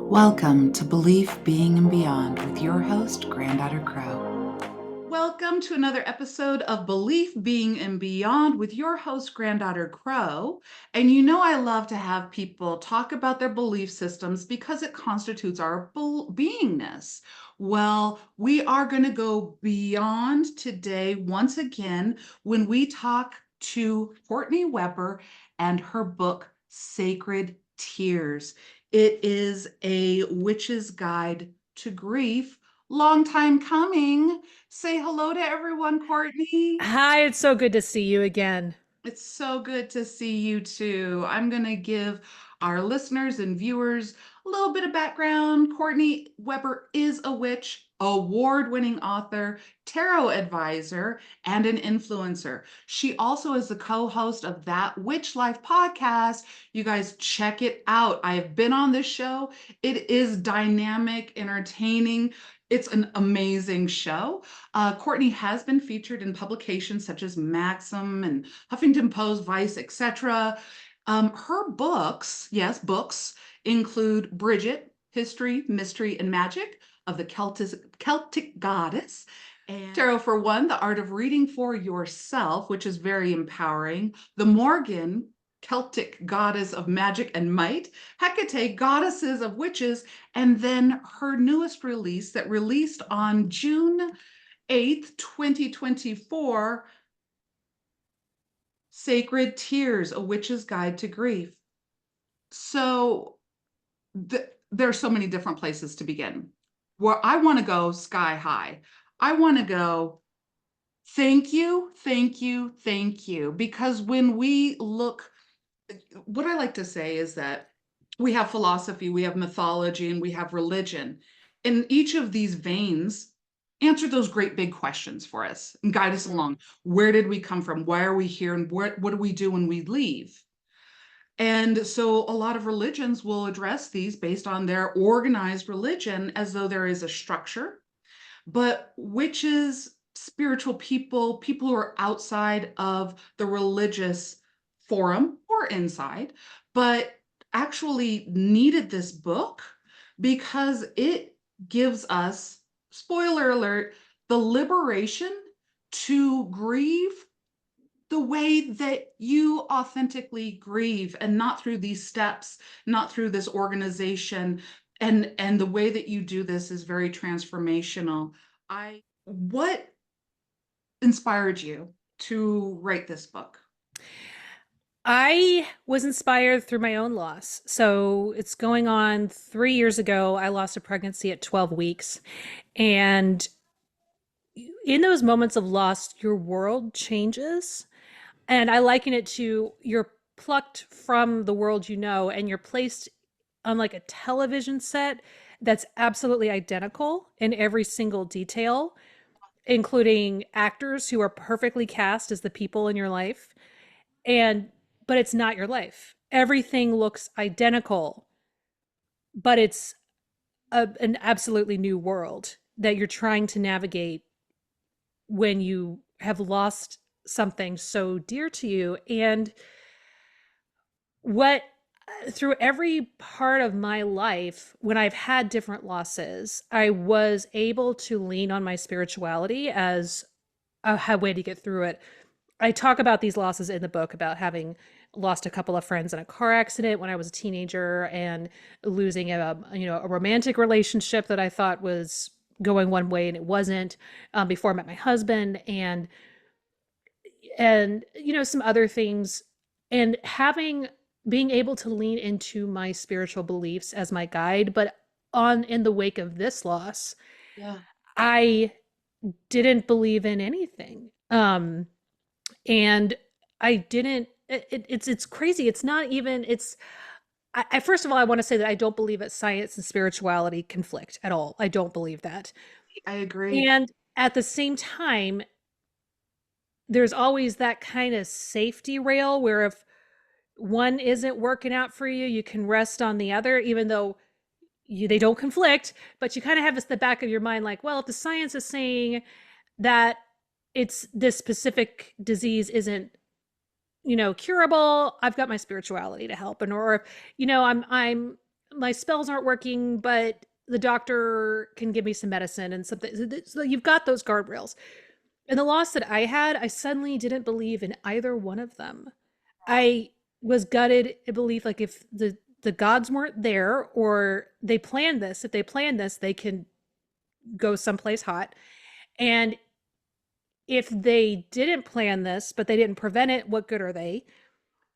Welcome to Belief, Being, and Beyond with your host, Granddaughter Crow. Welcome to another episode of Belief, Being, and Beyond with your host, Granddaughter Crow. And you know, I love to have people talk about their belief systems because it constitutes our beingness. Well, we are going to go beyond today once again when we talk to Courtney Weber and her book, Sacred Tears. It is a witch's guide to grief. Long time coming. Say hello to everyone, Courtney. Hi, it's so good to see you again. It's so good to see you too. I'm going to give our listeners and viewers a little bit of background. Courtney Weber is a witch, award-winning author, tarot advisor, and an influencer. She also is the co-host of That Witch Life podcast. You guys check it out. I have been on this show. It is dynamic, entertaining. It's an amazing show. Courtney has been featured in publications such as Maxim and Huffington Post, Vice, etc. Her books, yes, books, include Brigid, History, Mystery, and Magic of the Celtic Goddess, and Tarot for One, The Art of Reading for Yourself, which is very empowering. The Morrigan, Celtic Goddess of Magic and Might, Hekate, Goddesses of Witches, and then her newest release that released on June 8th, 2024, Sacred Tears, A Witch's Guide to Grief. So there are so many different places to begin. Where I want to go sky high. I want to go, thank you, thank you, thank you. Because when we look, what I like to say is that we have philosophy, we have mythology, and we have religion. And each of these veins answer those great big questions for us and guide us along. Where did we come from? Why are we here? And what do we do when we leave? And so a lot of religions will address these based on their organized religion as though there is a structure. But witches, spiritual people, people who are outside of the religious forum or inside, but actually needed this book because it gives us, spoiler alert, the liberation to grieve the way that you authentically grieve, and not through these steps, not through this organization. And the way that you do this is very transformational. What inspired you to write this book? I was inspired through my own loss. So it's going on 3 years ago. I lost a pregnancy at 12 weeks. And in those moments of loss, your world changes. And I liken it to you're plucked from the world you know, and you're placed on like a television set that's absolutely identical in every single detail, including actors who are perfectly cast as the people in your life. And but it's not your life. Everything looks identical, but it's an absolutely new world that you're trying to navigate when you have lost something so dear to you. And what through every part of my life, when I've had different losses, I was able to lean on my spirituality as a way to get through it. I talk about these losses in the book, about having lost a couple of friends in a car accident when I was a teenager, and losing a romantic relationship that I thought was going one way and it wasn't, before I met my husband, and some other things, and being able to lean into my spiritual beliefs as my guide. But in the wake of this loss, Yeah. I didn't believe in anything. And I didn't, it's crazy. It's not even, first of all, I want to say that I don't believe that science and spirituality conflict at all. I don't believe that. I agree. And at the same time, there's always that kind of safety rail where if one isn't working out for you, you can rest on the other, even though they don't conflict, but you kind of have this in the back of your mind, like, well, if the science is saying that it's this specific disease isn't curable, I've got my spirituality to help. And or I'm my spells aren't working, but the doctor can give me some medicine and something. So you've got those guardrails. And the loss that I had, I suddenly didn't believe in either one of them. I was gutted. I believe like if the gods weren't there or they planned this, if they planned this, they can go someplace hot. And if they didn't plan this, but they didn't prevent it, what good are they?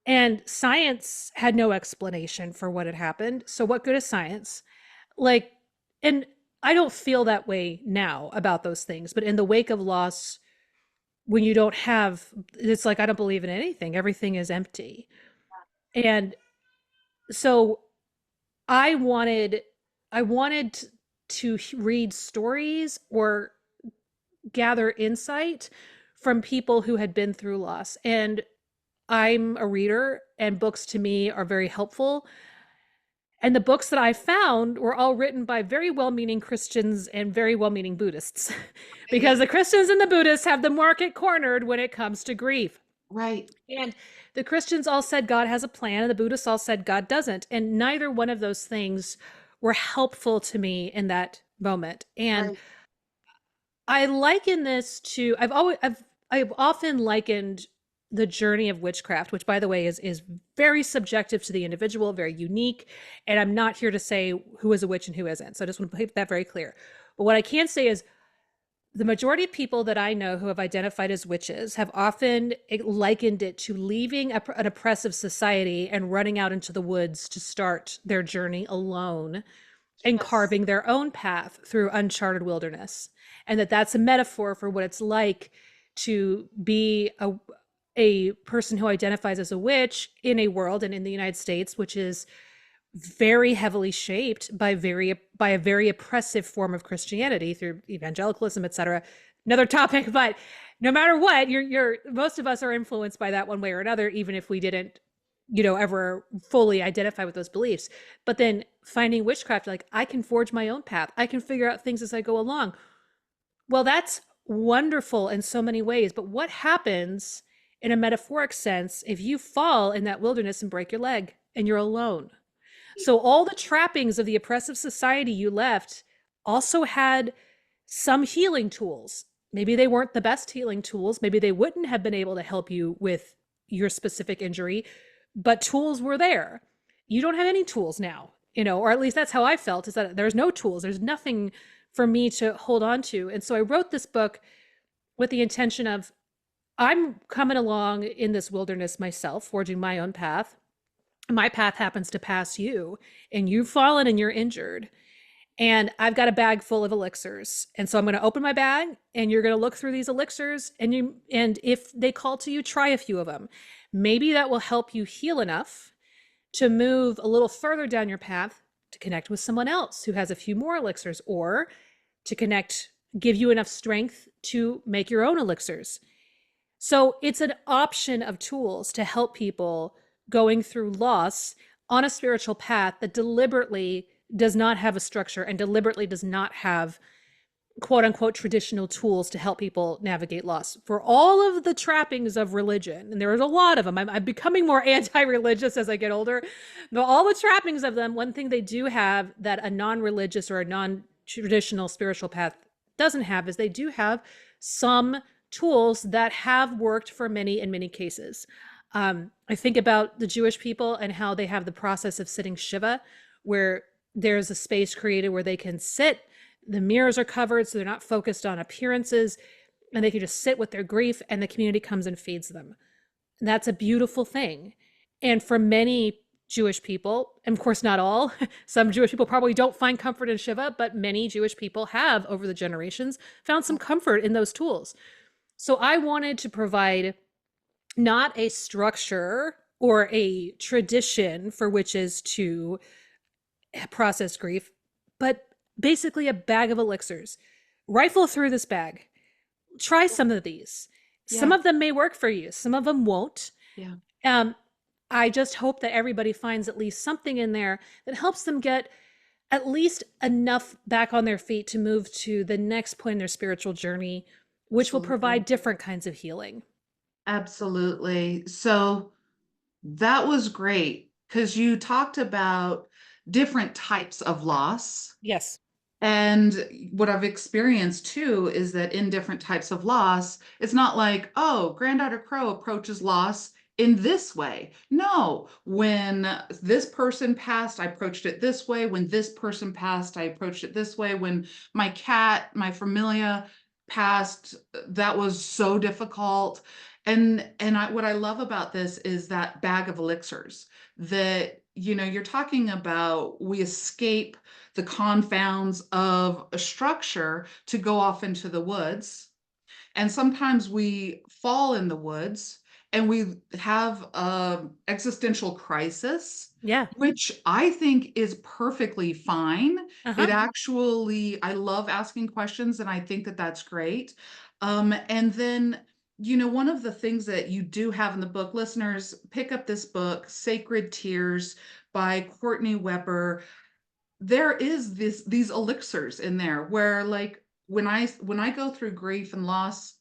And science had no explanation for what had happened. So what good is science? Like, and I don't feel that way now about those things, but in the wake of loss, when you don't have, it's like I don't believe in anything. Everything is empty. And so I wanted I wanted to read stories or gather insight from people who had been through loss. And I'm a reader, and books to me are very helpful. And the books that I found were all written by very well meaning Christians and very well meaning Buddhists, because the Christians and the Buddhists have the market cornered when it comes to grief. Right. And the Christians all said God has a plan, and the Buddhists all said God doesn't. And neither one of those things were helpful to me in that moment. And Right. I liken this to I've often likened the journey of witchcraft, which by the way is very subjective to the individual, very unique. And I'm not here to say who is a witch and who isn't. So I just want to make that very clear. But what I can say is the majority of people that I know who have identified as witches have often likened it to leaving an oppressive society and running out into the woods to start their journey alone and Yes. carving their own path through uncharted wilderness. And that's a metaphor for what it's like to be a person who identifies as a witch in a world and in the United States, which is very heavily shaped by a very oppressive form of Christianity through evangelicalism, etc. Another topic, but no matter what, you're most of us are influenced by that one way or another, even if we didn't, ever fully identify with those beliefs. But then finding witchcraft, like I can forge my own path. I can figure out things as I go along. Well, that's wonderful in so many ways. But what happens in a metaphoric sense if you fall in that wilderness and break your leg and you're alone? So all the trappings of the oppressive society you left also had some healing tools. Maybe they weren't the best healing tools. Maybe they wouldn't have been able to help you with your specific injury, but tools were there. You don't have any tools now, or at least that's how I felt, is that there's no tools. There's nothing for me to hold on to. And so I wrote this book with the intention of I'm coming along in this wilderness myself, forging my own path. My path happens to pass you, and you've fallen and you're injured. And I've got a bag full of elixirs. And so I'm going to open my bag, and you're going to look through these elixirs, and if they call to you, try a few of them. Maybe that will help you heal enough to move a little further down your path to connect with someone else who has a few more elixirs, or to give you enough strength to make your own elixirs. So it's an option of tools to help people going through loss on a spiritual path that deliberately does not have a structure and deliberately does not have quote unquote traditional tools to help people navigate loss. For all of the trappings of religion, and there's a lot of them, I'm becoming more anti-religious as I get older, but all the trappings of them, one thing they do have that a non-religious or a non-traditional spiritual path doesn't have is they do have some tools that have worked for many in many cases. I think about the Jewish people and how they have the process of sitting Shiva, where there's a space created where they can sit. The mirrors are covered, so they're not focused on appearances, and they can just sit with their grief, and the community comes and feeds them. And that's a beautiful thing. And for many Jewish people, and of course not all, some Jewish people probably don't find comfort in Shiva, but many Jewish people have over the generations found some comfort in those tools. So I wanted to provide not a structure or a tradition for witches to process grief, but basically a bag of elixirs. Rifle through this bag. Try some of these. Yeah. Some of them may work for you. Some of them won't. Yeah. I just hope that everybody finds at least something in there that helps them get at least enough back on their feet to move to the next point in their spiritual journey, which will provide different kinds of healing. Absolutely. So that was great because you talked about different types of loss. Yes. And what I've experienced too is that in different types of loss, it's not like, oh, Granddaughter Crow approaches loss in this way. No, when this person passed, I approached it this way. When this person passed, I approached it this way. When my cat, my familia passed, that was so difficult. What I love about this is that bag of elixirs that, you're talking about we escape the confounds of a structure to go off into the woods. And sometimes we fall in the woods and we have a existential crisis, Yeah. which I think is perfectly fine. Uh-huh. It actually, I love asking questions and I think that that's great. And then, one of the things that you do have in the book, listeners, pick up this book, Sacred Tears by Courtney Weber. There is these elixirs in there where, like, when I go through grief and loss,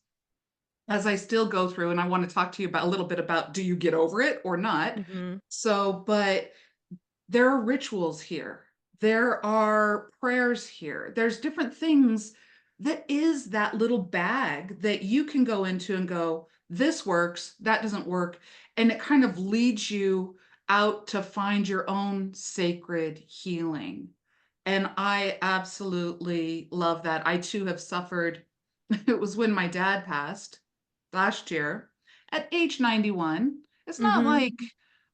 as I still go through, and I want to talk to you about a little bit about, do you get over it or not? Mm-hmm. So, but there are rituals here. There are prayers here. There's different things that is that little bag that you can go into and go, this works, that doesn't work. And it kind of leads you out to find your own sacred healing. And I absolutely love that. I too have suffered. It was when my dad passed last year at age 91. It's not Mm-hmm. like,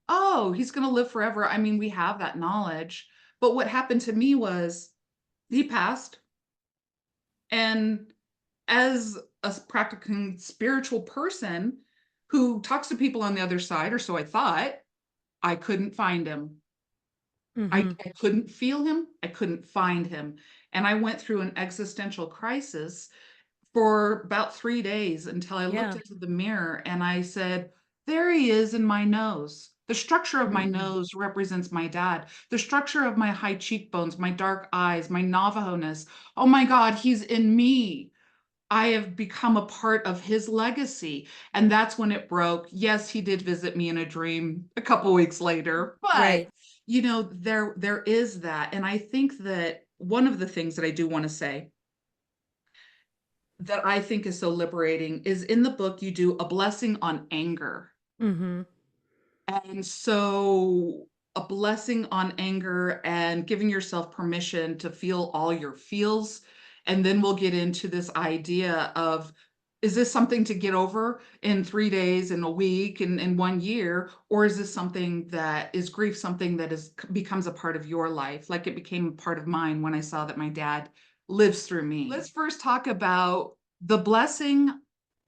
oh, he's going to live forever. I mean, we have that knowledge. But what happened to me was he passed. And as a practicing spiritual person who talks to people on the other side, or so I thought, I couldn't find him. Mm-hmm. I couldn't feel him. I couldn't find him. And I went through an existential crisis for about 3 days until I looked Yeah. into the mirror and I said, there he is in my nose. The structure of my nose represents my dad. The structure of my high cheekbones, my dark eyes, my Navajo-ness. Oh my God, he's in me. I have become a part of his legacy. And that's when it broke. Yes, he did visit me in a dream a couple weeks later, but Right. there is that. And I think that one of the things that I do want to say that I think is so liberating is in the book, you do a blessing on anger. Mm-hmm. And so a blessing on anger and giving yourself permission to feel all your feels. And then we'll get into this idea of, is this something to get over in 3 days, in a week, in 1 year? Or is this something that is grief, something that becomes a part of your life? Like it became a part of mine when I saw that my dad lives through me. Let's first talk about the blessing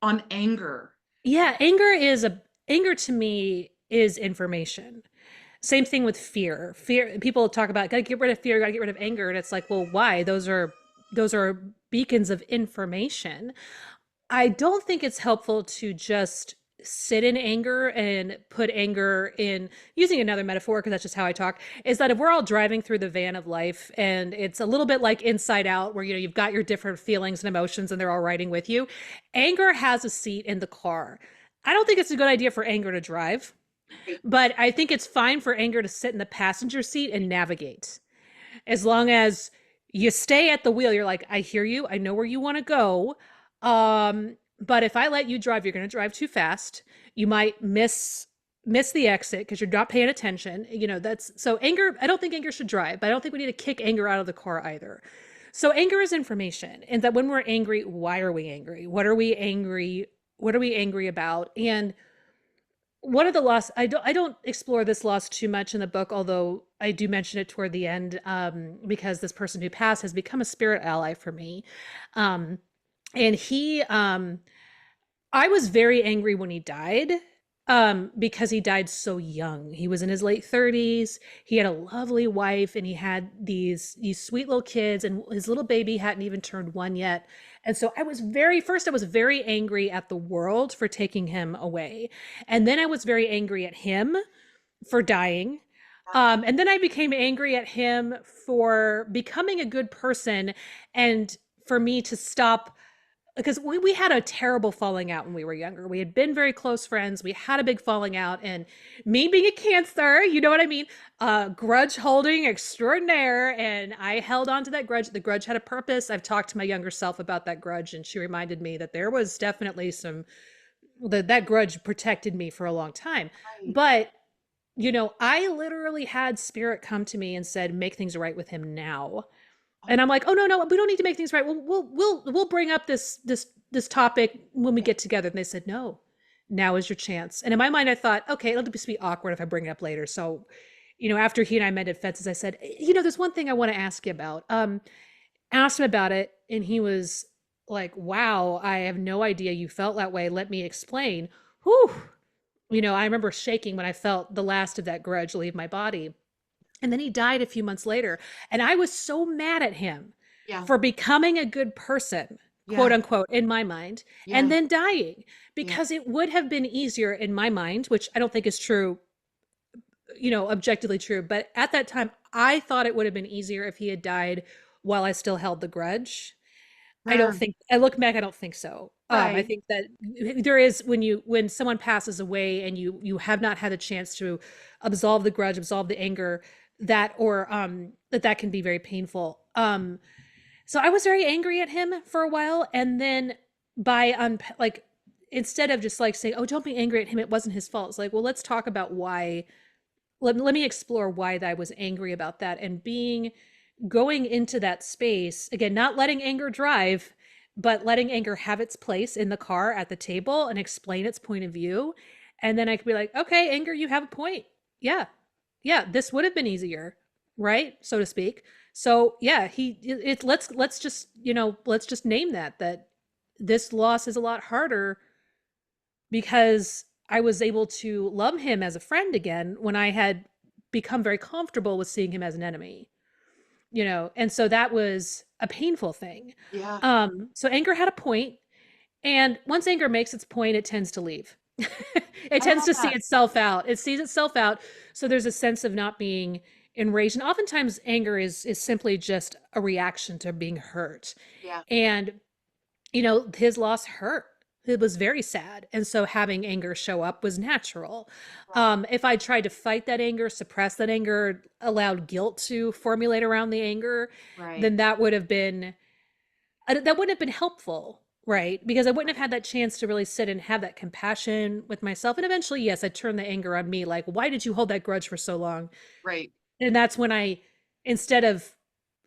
on anger. Yeah, anger to me is information. Same thing with fear. Fear, people talk about gotta get rid of fear, gotta get rid of anger, and it's like, well, why? Those are beacons of information. I don't think it's helpful to just sit in anger and put anger in, using another metaphor because that's just how I talk, is that if we're all driving through the van of life and it's a little bit like Inside Out where you've got your different feelings and emotions and they're all riding with you, anger has a seat in the car. I don't think it's a good idea for anger to drive, but I think it's fine for anger to sit in the passenger seat and navigate. As long as you stay at the wheel, you're like, I hear you, I know where you want to go. But if I let you drive, you're going to drive too fast. You might miss the exit because you're not paying attention. That's so anger. I don't think anger should drive, but I don't think we need to kick anger out of the car either. So anger is information, and that when we're angry, why are we angry? What are we angry? What are we angry about? And one of the loss, I don't explore this loss too much in the book, although I do mention it toward the end, because this person who passed has become a spirit ally for me. And I was very angry when he died, because he died so young. He was in his late 30s. He had a lovely wife and he had these sweet little kids, and his little baby hadn't even turned 1 yet. And so I was very angry at the world for taking him away. And then I was very angry at him for dying. And then I became angry at him for becoming a good person and for me to stop because we had a terrible falling out when we were younger. We had been very close friends. We had a big falling out, and me being a Cancer, you know what I mean? Grudge holding extraordinaire, and I held on to that grudge. The grudge had a purpose. I've talked to my younger self about that grudge, and she reminded me that there was definitely that grudge protected me for a long time. Right. But I literally had spirit come to me and said, make things right with him now. And I'm like, oh no, we don't need to make things right. We'll bring up this topic when we get together. And they said, no, now is your chance. And in my mind, I thought, okay, it'll just be awkward if I bring it up later. So, after he and I mended fences, I said, there's one thing I want to ask you about. Asked him about it, and he was like, wow, I have no idea you felt that way. Let me explain. Whew. I remember shaking when I felt the last of that grudge leave my body. And then he died a few months later. And I was so mad at him for becoming a good person, quote unquote, in my mind, and then dying, because it would have been easier in my mind, which I don't think is true, objectively true. But at that time, I thought it would have been easier if he had died while I still held the grudge. I don't think, I look back, I don't think so. I think that there is, when someone passes away and you have not had a chance to absolve the grudge, absolve the anger, that can be very painful. So I was very angry at him for a while, and then instead of just saying, oh, don't be angry at him, it wasn't his fault. It's like, well, let's talk about why. Let me explore why I was angry about that, and going into that space again, not letting anger drive, but letting anger have its place in the car at the table and explain its point of view. And then I could be like, okay, anger, you have a point. Yeah, this would have been easier, right, so to speak. So yeah, let's just name that this loss is a lot harder, because I was able to love him as a friend again when I had become very comfortable with seeing him as an enemy. And so that was a painful thing. So anger had a point, and once anger makes its point, it tends to leave. It tends to see itself out. It sees itself out. So there's a sense of not being enraged. And oftentimes anger is simply just a reaction to being hurt. And, his loss hurt. It was very sad. And so having anger show up was natural. If I tried to fight that anger, suppress that anger, allowed guilt to formulate around the anger, then that wouldn't have been helpful, right? Because I wouldn't have had that chance to really sit and have that compassion with myself. And eventually, yes, I turned the anger on me. Like, why did you hold that grudge for so long? Right. And that's when instead of,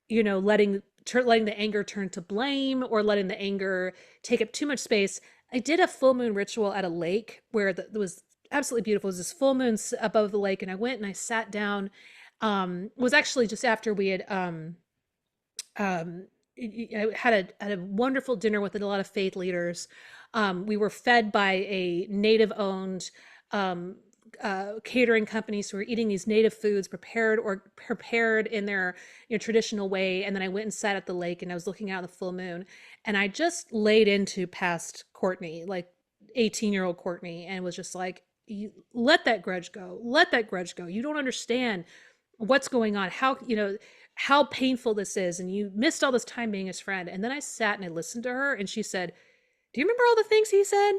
letting the anger turn to blame, or letting the anger take up too much space, I did a full moon ritual at a lake where it was absolutely beautiful. It was this full moon above the lake, and I went and I sat down. It was actually just after we had I had a wonderful dinner with a lot of faith leaders. We were fed by a native-owned catering company, so we were eating these native foods prepared in their traditional way. And then I went and sat at the lake, and I was looking out at the full moon, and I just laid into past Courtney, like 18-year-old Courtney, and was just like, you let that grudge go. Let that grudge go. You don't understand what's going on, how painful this is, and you missed all this time being his friend. And then I sat and I listened to her, and she said, do you remember all the things he said? Do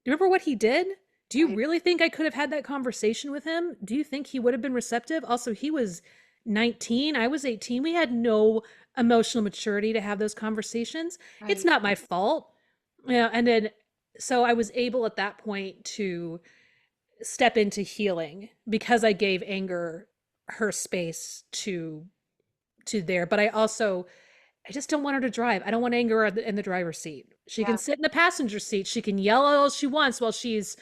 you remember what he did? Do you really think I could have had that conversation with him? Do you think he would have been receptive? Also, he was 19, I was 18. We had no emotional maturity to have those conversations. It's not my fault. And then, so I was able at that point to step into healing, because I gave anger her space to there. But I just don't want her to drive. I don't want anger in the driver's seat. She can sit in the passenger seat. She can yell all she wants while she's,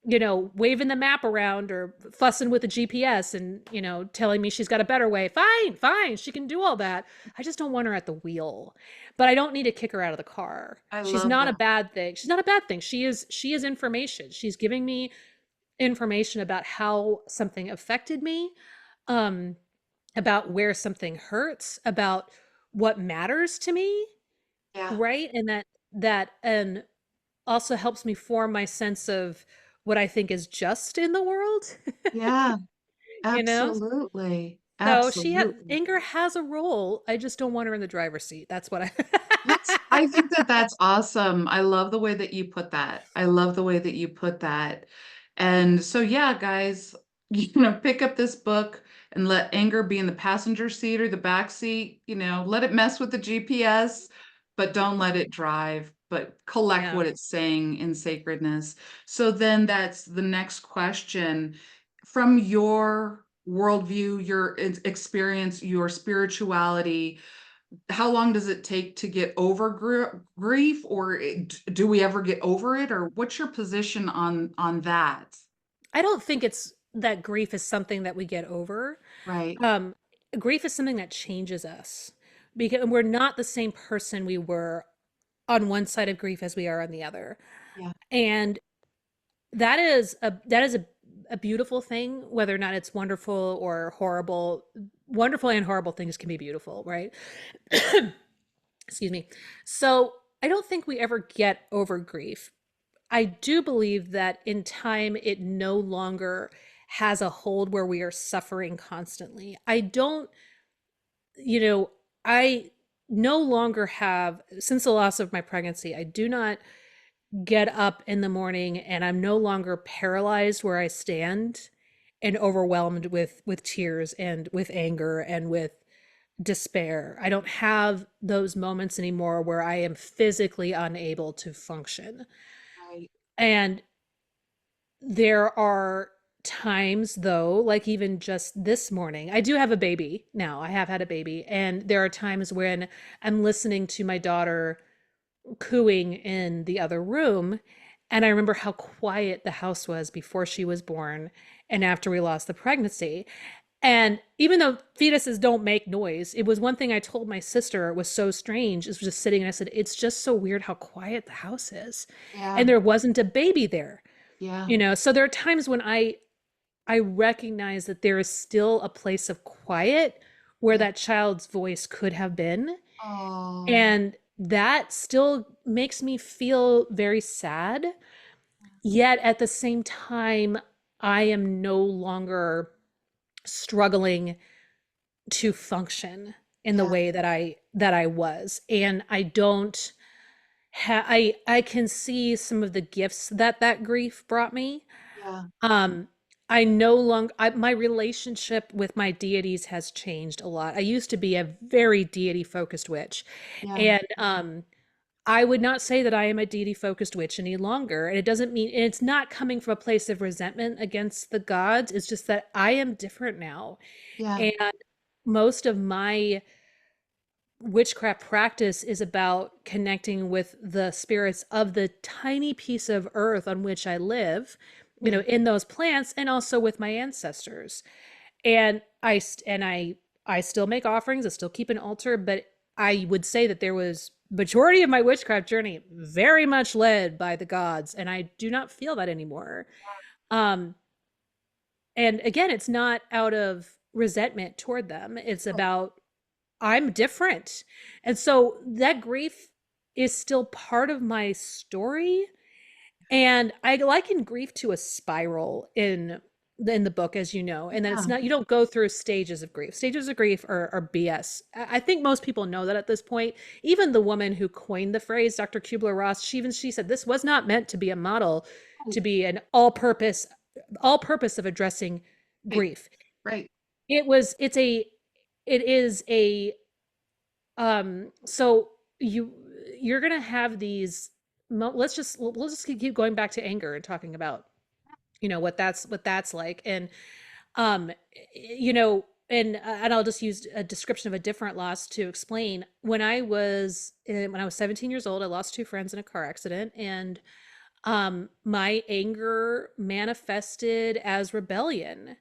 waving the map around or fussing with the GPS and, telling me she's got a better way. Fine. She can do all that. I just don't want her at the wheel. But I don't need to kick her out of the car. She's not a bad thing. She's not a bad thing. She is information. She's giving me information about how something affected me, about where something hurts, about what matters to me. Right. And that also helps me form my sense of what I think is just in the world. Absolutely. So anger has a role. I just don't want her in the driver's seat. That's what I think that that's awesome. I love the way that you put that. I love the way that you put that. And so, yeah, guys, pick up this book and let anger be in the passenger seat or the back seat. Let it mess with the GPS, but don't let it drive, but collect Yeah. what it's saying in sacredness. So then that's the next question. From your worldview, your experience, your spirituality, how long does it take to get over grief, or do we ever get over it, or what's your position on that? I don't think it's that grief is something that we get over. Right. Um, Grief is something that changes us because we're not the same person we were on one side of grief as we are on the other. Yeah. And that is a beautiful thing, whether or not it's wonderful or horrible. Wonderful and horrible things can be beautiful, right? Excuse me. So I don't think we ever get over grief. I do believe that in time it no longer has a hold where we are suffering constantly. I don't, you know, I no longer have, since the loss of my pregnancy, I do not get up in the morning and I'm no longer paralyzed where I stand and overwhelmed with tears and with anger and with despair. I don't have those moments anymore where I am physically unable to function. Right. And there are times, though, like even just this morning, I do have a baby now. I have had a baby. And there are times when I'm listening to my daughter cooing in the other room. And I remember how quiet the house was before she was born and after we lost the pregnancy. And even though fetuses don't make noise, it was one thing I told my sister was so strange. It was just sitting and I said, it's just so weird how quiet the house is. Yeah. And there wasn't a baby there. Yeah. So there are times when I recognize that there is still a place of quiet where Yeah. that child's voice could have been, Oh. and that still makes me feel very sad. Yet at the same time, I am no longer struggling to function in the Yeah. way that I was. And I don't I can see some of the gifts that that grief brought me. Yeah. Um, I no longer, my relationship with my deities has changed a lot. I used to be a very deity focused witch. Yeah. And I would not say that I am a deity focused witch any longer. And it doesn't mean, and it's not coming from a place of resentment against the gods. It's just that I am different now. Yeah. And most of my witchcraft practice is about connecting with the spirits of the tiny piece of earth on which I live, Yeah. in those plants, and also with my ancestors. And I still make offerings, I still keep an altar, but I would say that there was majority of my witchcraft journey very much led by the gods, and I do not feel that anymore. Um, and again, it's not out of resentment toward them. It's Right. about I'm different. And so that grief is still part of my story. And I liken grief to a spiral in the book, as you know, and then it's Yeah. not, you don't go through stages of grief. Stages of grief are BS. I think most people know that at this point. Even the woman who coined the phrase, Dr. Kubler-Ross, she said this was not meant to be a model, Right. to be an all purpose of addressing Right. grief. Right. It is a so you're gonna have these let's just keep going back to anger and talking about what that's like. And um and I'll just use a description of a different loss to explain. When I was 17 years old, I lost two friends in a car accident, and my anger manifested as rebellion.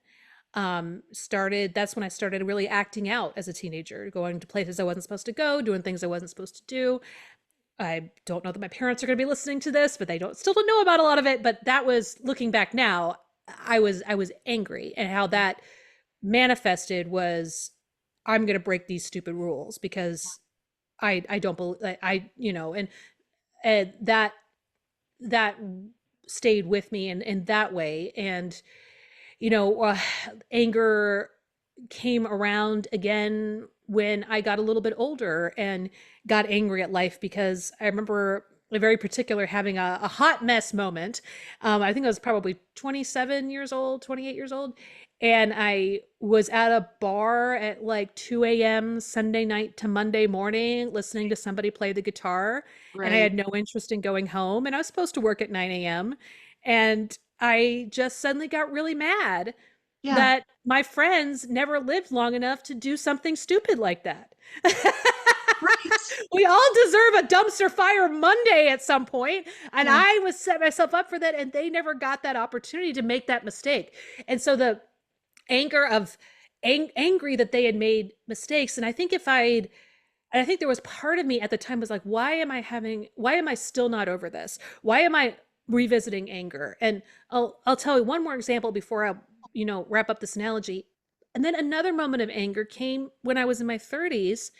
Started That's when I started really acting out as a teenager, going to places I wasn't supposed to go, doing things I wasn't supposed to do. I don't know that my parents are going to be listening to this, but they still don't know about a lot of it. But that was, looking back now, I was angry, and how that manifested was, I'm going to break these stupid rules because I don't believe and that stayed with me in that way. And you know, anger came around again when I got a little bit older and got angry at life, because I remember a very particular having a hot mess moment. I think I was probably 27 years old, 28 years old. And I was at a bar at like 2 a.m. Sunday night to Monday morning, listening to somebody play the guitar. And I Right. had no interest in going home. And I was supposed to work at 9 a.m. And I just suddenly got really mad Yeah. that my friends never lived long enough to do something stupid like that. Right. We all deserve a dumpster fire Monday at some point, and Yeah. I was set myself up for that, and they never got that opportunity to make that mistake. And so the anger of angry that they had made mistakes, and I think if I'd and I think there was part of me at the time was like, why am I still not over this? Why am I revisiting anger? And I'll tell you one more example before I, wrap up this analogy. And then another moment of anger came when I was in my 30s.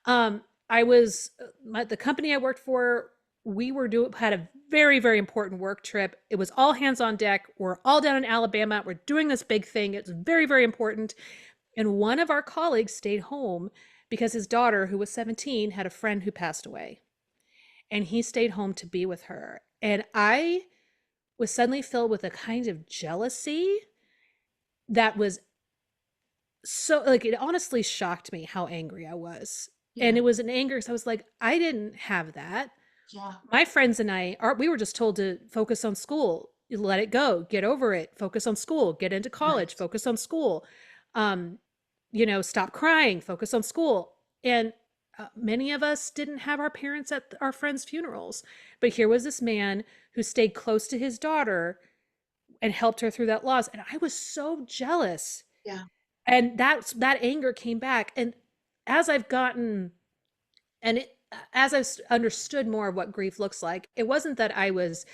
I was the company I worked for, we had a very, very important work trip. It was all hands on deck. We're all down in Alabama. We're doing this big thing. It's very, very important. And one of our colleagues stayed home because his daughter, who was 17, had a friend who passed away. And he stayed home to be with her. And I was suddenly filled with a kind of jealousy that was so, like, it honestly shocked me how angry I was. And Yeah. it was an anger because I was like, I didn't have that. Yeah. My friends and we were just told to focus on school, let it go, get over it, focus on school, get into college, Right. focus on school. Um, stop crying, focus on school. And many of us didn't have our parents at our friends' funerals. But here was this man who stayed close to his daughter and helped her through that loss. And I was so jealous. Yeah. And that anger came back. And as I've gotten, and as I've understood more of what grief looks like, it wasn't that I was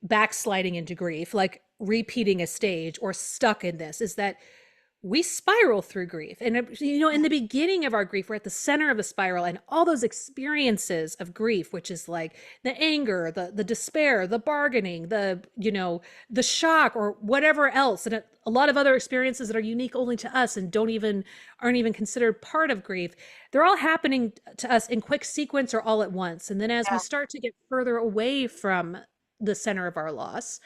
backsliding into grief, like repeating a stage or stuck in this, is that we spiral through grief. And, in the beginning of our grief, we're at the center of the spiral, and all those experiences of grief, which is like the anger, the despair, the bargaining, the shock, or whatever else. And a lot of other experiences that are unique only to us and aren't even considered part of grief. They're all happening to us in quick sequence or all at once. And then as we Yeah. start to get further away from the center of our loss,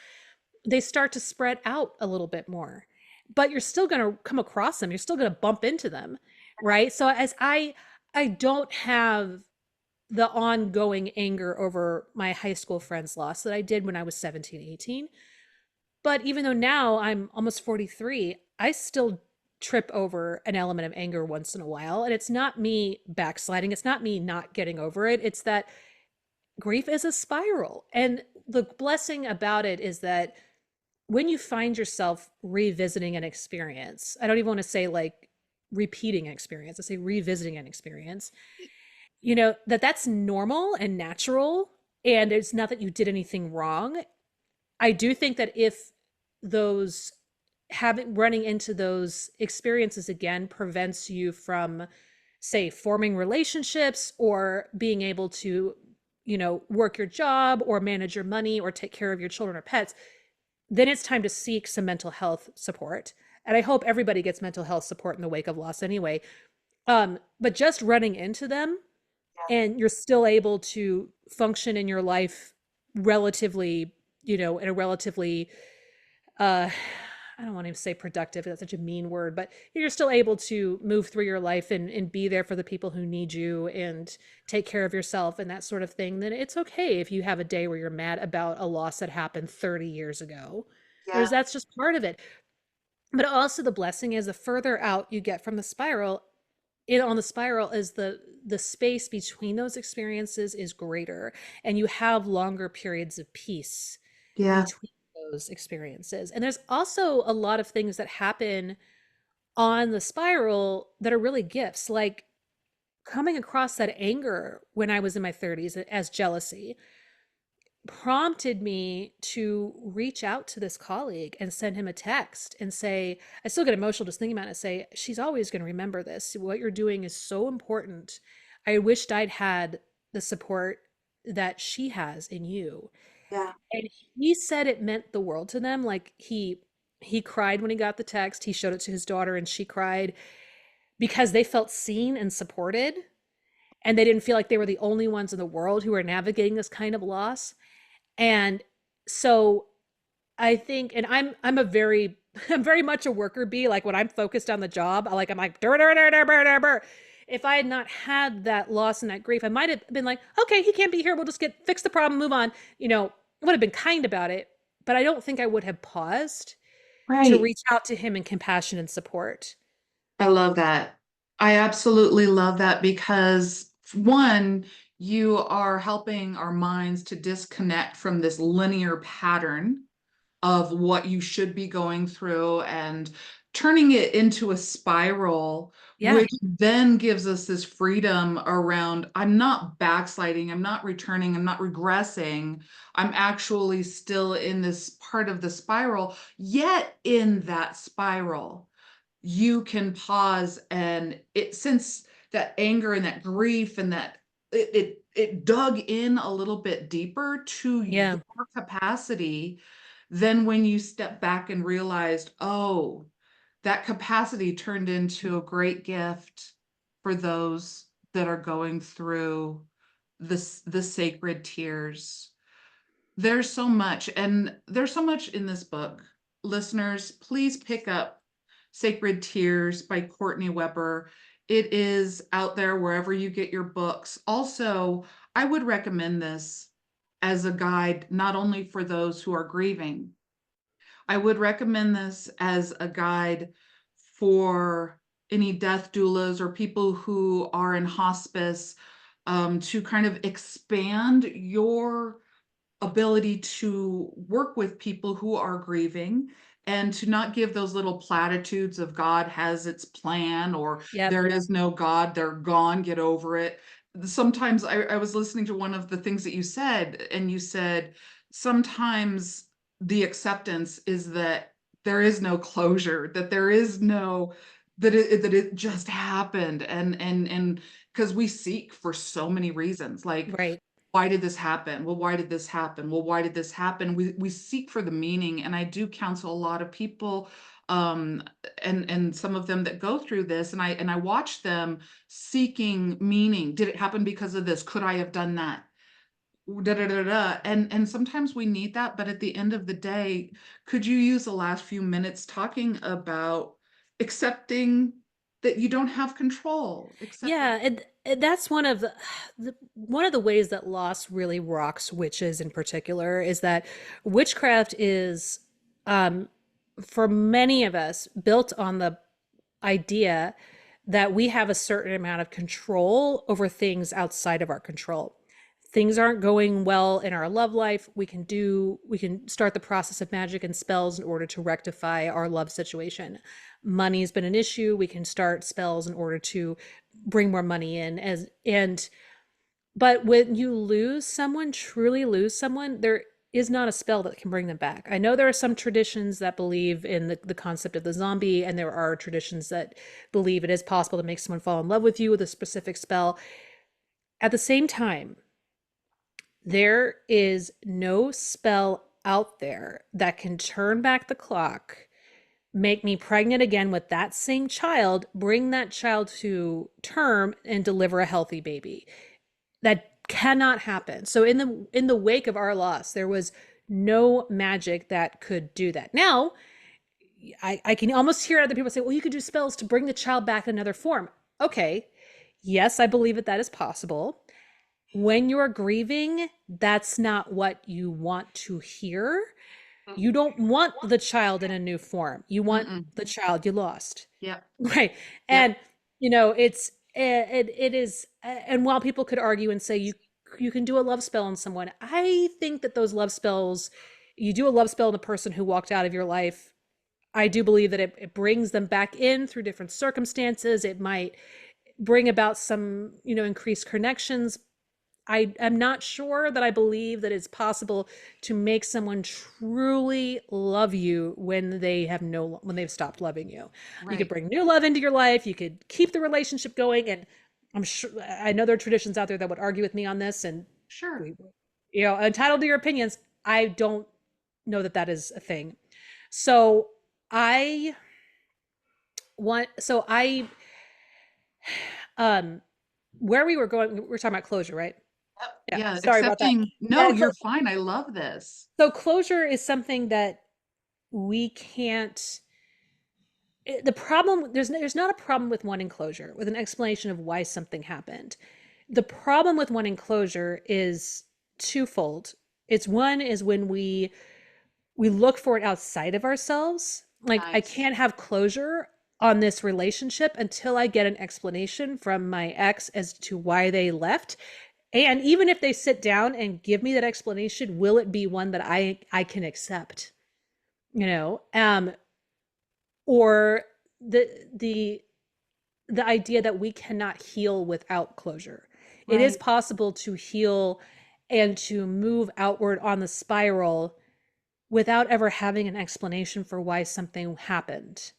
they start to spread out a little bit more, but you're still going to come across them. You're still going to bump into them. Right. So as I don't have the ongoing anger over my high school friend's loss that I did when I was 17, 18. But even though now I'm almost 43, I still trip over an element of anger once in a while. And it's not me backsliding. It's not me not getting over it. It's that grief is a spiral. And the blessing about it is that when you find yourself revisiting an experience, I don't even want to say like repeating an experience, I say revisiting an experience, that's normal and natural. And it's not that you did anything wrong. I do think that if those running into those experiences again prevents you from, say, forming relationships or being able to, work your job or manage your money or take care of your children or pets, then it's time to seek some mental health support. And I hope everybody gets mental health support in the wake of loss anyway. But just running into them and you're still able to function in your life relatively, in a relatively, I don't want to say productive, that's such a mean word, but you're still able to move through your life and be there for the people who need you and take care of yourself and that sort of thing, then it's okay if you have a day where you're mad about a loss that happened 30 years ago. Yeah. That's just part of it. But also the blessing is the further out you get from the spiral, on the spiral is the space between those experiences is greater, and you have longer periods of peace Yeah. between those experiences. And there's also a lot of things that happen on the spiral that are really gifts, like coming across that anger when I was in my 30s as jealousy prompted me to reach out to this colleague and send him a text and say, I still get emotional just thinking about it, say, she's always going to remember this. What you're doing is so important. I wished I'd had the support that she has in you. Yeah. And he said it meant the world to them. Like he cried when he got the text. He showed it to his daughter and she cried. because they felt seen and supported, and they didn't feel like they were the only ones in the world who were navigating this kind of loss. And so I think, and I'm a very I'm very much a worker bee. Like when I'm focused on the job, I'm like dur, dur, dur, dur, dur, dur, dur. If I had not had that loss and that grief, I might have been like, okay, he can't be here. We'll just fix the problem, move on. I would have been kind about it, but I don't think I would have paused to Right. reach out to him in compassion and support. I love that. I absolutely love that because one, you are helping our minds to disconnect from this linear pattern of what you should be going through and turning it into a spiral, Yeah. which then gives us this freedom around I'm not backsliding, I'm not returning, I'm not regressing. I'm actually still in this part of the spiral, yet in that spiral you can pause and it since that anger and that grief and that it dug in a little bit deeper to Yeah. your capacity, then when you step back and realized, oh, that capacity turned into a great gift for those that are going through the sacred tears. There's so much in this book. Listeners, please pick up Sacred Tears by Courtney Weber. It is out there wherever you get your books. Also, I would recommend this as a guide, not only for those who are grieving, I would recommend this as a guide for any death doulas or people who are in hospice, to kind of expand your ability to work with people who are grieving and to not give those little platitudes of God has its plan or Yep. there is no God, they're gone, get over it. Sometimes I was listening to one of the things that you said, and you said sometimes the acceptance is that there is no closure, that there is no that it just happened and because we seek for so many reasons like Right. why did this happen? Well, why did this happen? Well, why did this happen? We seek for the meaning, and I do counsel a lot of people, um, and some of them that go through this, and I watch them seeking meaning. Did it happen because of this? Could I have done that? Da, da, da, da. And sometimes we need that, but at the end of the day, could you use the last few minutes talking about accepting that you don't have control, accepting? Yeah, and that's one of one of the ways that loss really rocks witches in particular is that witchcraft is, um, for many of us, built on the idea that we have a certain amount of control over things outside of our control. Things aren't going well in our love life, we can start the process of magic and spells in order to rectify our love situation. Money's been an issue, we can start spells in order to bring more money in. As and But when you lose someone, truly lose someone, there is not a spell that can bring them back. I know there are some traditions that believe in the concept of the zombie, and there are traditions that believe it is possible to make someone fall in love with you with a specific spell. At the same time, there is no spell out there that can turn back the clock, make me pregnant again with that same child, bring that child to term, and deliver a healthy baby. That cannot happen. So in the wake of our loss, there was no magic that could do that. Now, I can almost hear other people say, well, you could do spells to bring the child back in another form. Okay. Yes, I believe that that is possible. When you're grieving, that's not what you want to hear. You don't want the child in a new form. You want Mm-mm. the child you lost. Yep. Right. Yep. And it is, and while people could argue and say you can do a love spell on someone, I think that those love spells, you do a love spell on the person who walked out of your life, I do believe that it brings them back in through different circumstances. It might bring about some, increased connections. I am not sure that I believe that it's possible to make someone truly love you when when they've stopped loving you. You could Right. bring new love into your life, you could keep the relationship going, and I'm sure I know there are traditions out there that would argue with me on this, and Sure. we, entitled to your opinions. I don't know that that is a thing. So I want so I Um, where we were going, we were talking about closure, right? Yep. Yeah, Yeah, sorry about that. accepting. No, Yeah, so you're fine. I love this. closure is something that we can't the problem there's not a problem with wanting closure with an explanation of why something happened. The problem with wanting closure is twofold. It's one is when we look for it outside of ourselves. Like, I Nice. can't have closure on this relationship until I get an explanation from my ex as to why they left. And even if they sit down and give me that explanation, will it be one that I can accept? You know, or the the the idea that we cannot heal without closure. It is Right. possible to heal and to move outward on the spiral without ever having an explanation for why something happened.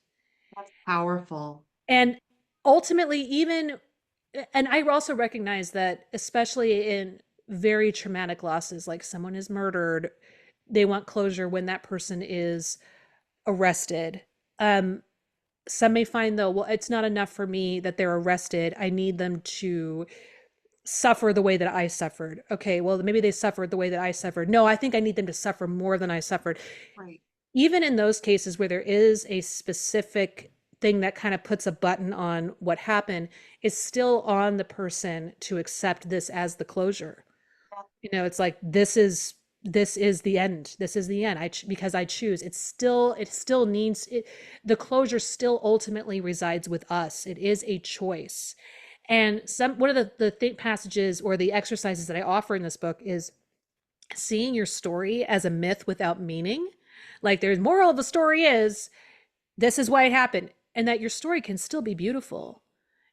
That's powerful. And ultimately, even, and I also recognize that, especially in very traumatic losses, like someone is murdered, they want closure when that person is arrested. Um, some may find, though, well, it's not enough for me that they're arrested. I need them to suffer the way that I suffered. Okay, well, maybe they suffered the way that I suffered. No, I think I need them to suffer more than I suffered. Right. Even in those cases where there is a specific thing that kind of puts a button on what happened, it's still on the person to accept this as the closure. You know, it's like, this is the end. This is the end. Because I choose. It still needs it. The closure still ultimately resides with us. It is a choice. And one of the passages or the exercises that I offer in this book is seeing your story as a myth without meaning. Like, there's moral of the story is this is why it happened, and that your story can still be beautiful,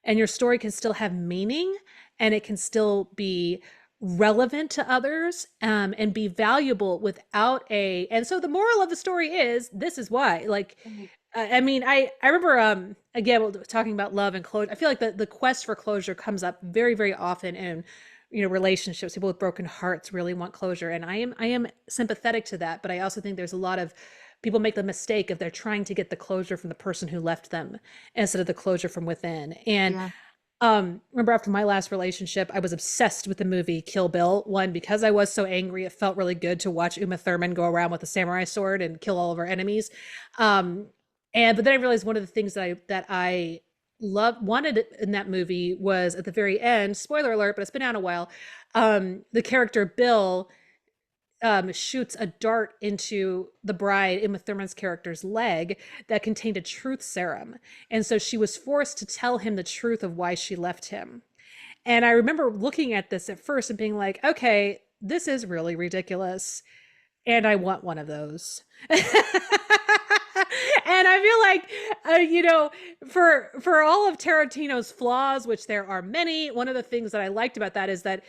and your story can still have meaning, and it can still be relevant to others, and be valuable without a. And so the moral of the story is this is why. Like, Right. I mean, I remember, again, talking about love and closure. I feel like the quest for closure comes up very, very often in, relationships. People with broken hearts really want closure, and I am sympathetic to that. But I also think there's a lot of people make the mistake of they're trying to get the closure from the person who left them instead of the closure from within. And Yeah. remember, after my last relationship, I was obsessed with the movie Kill Bill. One, because I was so angry, it felt really good to watch Uma Thurman go around with a samurai sword and kill all of her enemies. Um, but then I realized one of the things that I wanted in that movie was, at the very end, spoiler alert, but it's been out a while. The character Bill shoots a dart into the bride, Uma Thurman's character's leg, that contained a truth serum. And so she was forced to tell him the truth of why she left him. And I remember looking at this at first and being like, okay, this is really ridiculous. And I want one of those. And I feel like, for all of Tarantino's flaws, which there are many, one of the things that I liked about that is that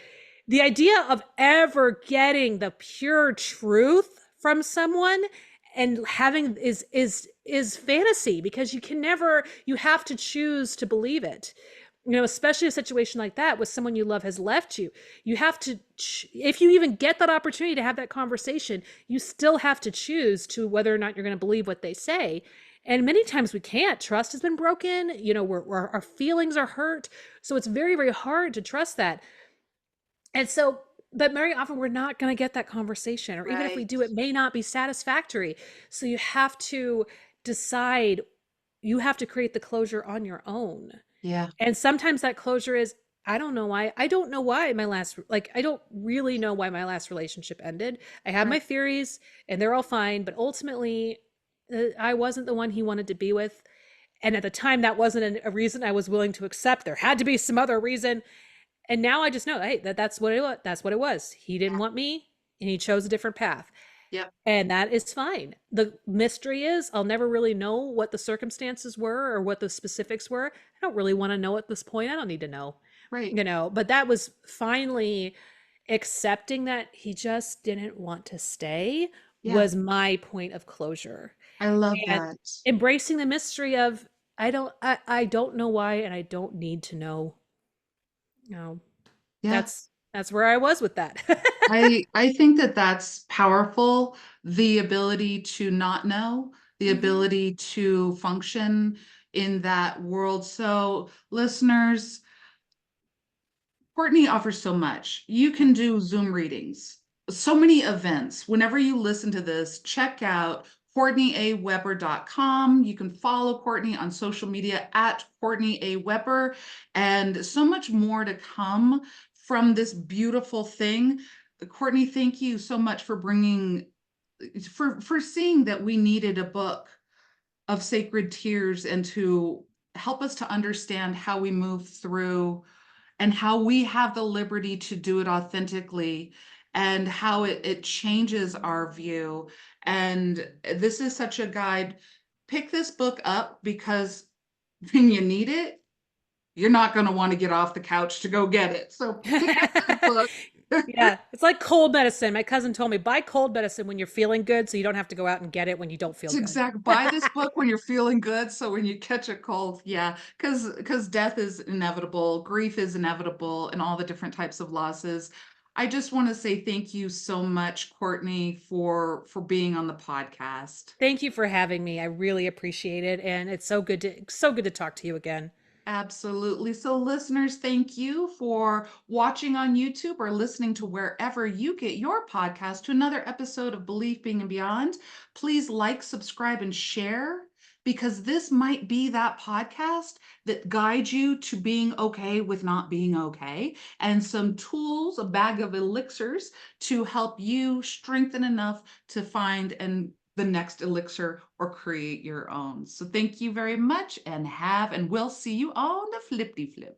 the idea of ever getting the pure truth from someone and having is fantasy, because you have to choose to believe it. Especially a situation like that with someone you love has left you. You have to, if you even get that opportunity to have that conversation, you still have to choose to whether or not you're going to believe what they say. And many times we can't. Trust has been broken. Our feelings are hurt. So it's very, very hard to trust that. And so, but very often we're not going to get that conversation, or even if we Right. do, it may not be satisfactory. So you have to decide, you have to create the closure on your own. Yeah. And sometimes that closure is, I don't know why I don't really know why my last relationship ended. I have Right. my theories and they're all fine, but ultimately, I wasn't the one he wanted to be with. And at the time, that wasn't a reason I was willing to accept. There had to be some other reason. And now I just know, hey, that's what it was. That's what it was. He didn't Yeah. want me, and he chose a different path. Yep. And that is fine. The mystery is, I'll never really know what the circumstances were or what the specifics were. I don't really want to know at this point. I don't need to know, Right. but that was finally accepting that he just didn't want to stay Yeah. was my point of closure. I love And that. embracing the mystery of, I don't know why, and I don't need to know. No, Yeah. that's where I was with that. I think that that's powerful. The ability to not know, the Mhm. ability to function in that world. So listeners, Courtney offers so much. You can do Zoom readings, so many events. Whenever you listen to this, check out CourtneyAWeber.com. You can follow Courtney on social media at Courtney A. Weber, and so much more to come from this beautiful thing. Courtney, thank you so much for seeing that we needed a book of sacred tears and to help us to understand how we move through and how we have the liberty to do it authentically and how it changes our view. And this is such a guide. Pick this book up because when you need it, you're not going to want to get off the couch to go get it. So pick up this book. Yeah, it's like cold medicine. My cousin told me buy cold medicine when you're feeling good so you don't have to go out and get it when you don't feel It's good. exact. Buy this book when you're feeling good. So when you catch a cold, yeah, because death is inevitable, grief is inevitable, and all the different types of losses. I just want to say thank you so much, Courtney, for being on the podcast. Thank you for having me. I really appreciate it, and it's so good to talk to you again. Absolutely. So, listeners, thank you for watching on YouTube or listening to wherever you get your podcast to another episode of Belief Being and Beyond. Please like, subscribe, and share because this might be that podcast that guides you to being okay with not being okay and some tools, a bag of elixirs to help you strengthen enough to find the next elixir or create your own. So thank you very much and we'll see you on the flippity flip.